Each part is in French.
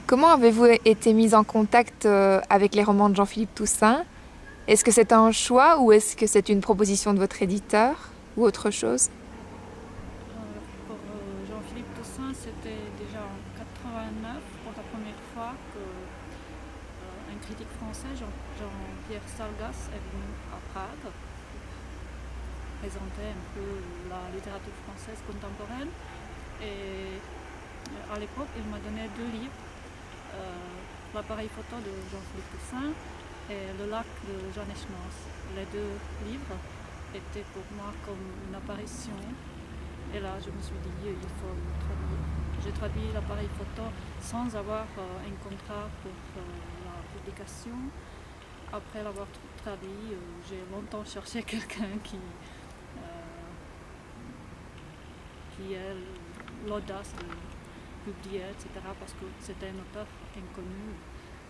Comment avez-vous été mise en contact avec les romans de Jean-Philippe Toussaint? Est-ce que c'est un choix ou est-ce que c'est une proposition de votre éditeur ou autre chose? Pour Jean-Philippe Toussaint, c'était déjà en 89 pour la première fois que un critique français, Jean-Pierre Sargas, est venu à Prague pour présenter un peu la littérature française contemporaine. Et à l'époque, il m'a donné deux livres, l'appareil photo de Jean-Philippe Toussaint et le lac de Jeanne Schnoss. Les deux livres étaient pour moi comme une apparition. Et là, je me suis dit, il faut le traduire. J'ai traduit l'appareil photo sans avoir un contrat pour la publication. Après l'avoir traduit, j'ai longtemps cherché quelqu'un qui ait l'audace de publier, etc. Parce que c'était un auteur inconnu.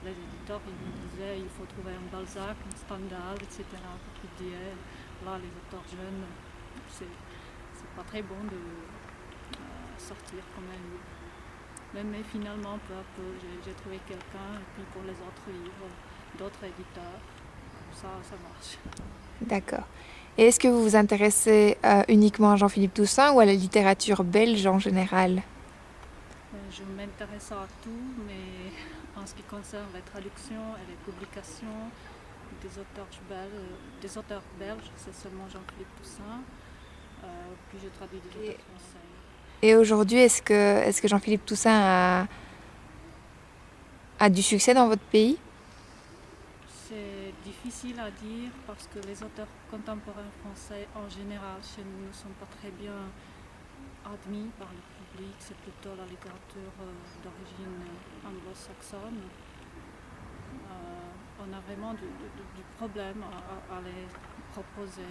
Les éditeurs ils me disaient il faut trouver un Balzac, un Stendhal, etc. pour publier. Là, les auteurs jeunes, c'est pas très bon de sortir comme un livre. Mais finalement, peu à peu, j'ai trouvé quelqu'un, et puis pour les autres livres, d'autres éditeurs, ça marche. D'accord. Et est-ce que vous vous intéressez uniquement à Jean-Philippe Toussaint ou à la littérature belge en général? Je m'intéresse à tout, mais en ce qui concerne les traductions et les publications des auteurs belges, c'est seulement Jean-Philippe Toussaint. Puis je traduis des Et, auteurs français. et aujourd'hui, est-ce que Jean-Philippe Toussaint a du succès dans votre pays? C'est difficile à dire parce que les auteurs contemporains français en général chez nous ne sont pas très bien admis par le public. C'est plutôt la littérature d'origine anglo-saxonne. On a vraiment du problème à les proposer,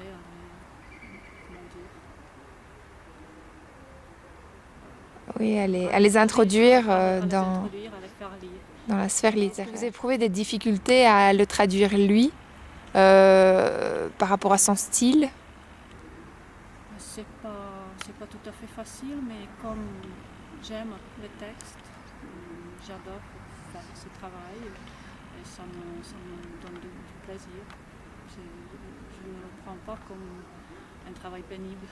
comment dire, Oui, à à les les traduire, introduire à les faire lire. dans la sphère Alors littéraire. que Vous éprouvez des difficultés à le traduire lui par rapport à son style? c'est pas tout à fait facile, mais comme j'aime les textes, j'adore faire ce travail et ça me donne du plaisir. Je ne le prends pas comme un travail pénible.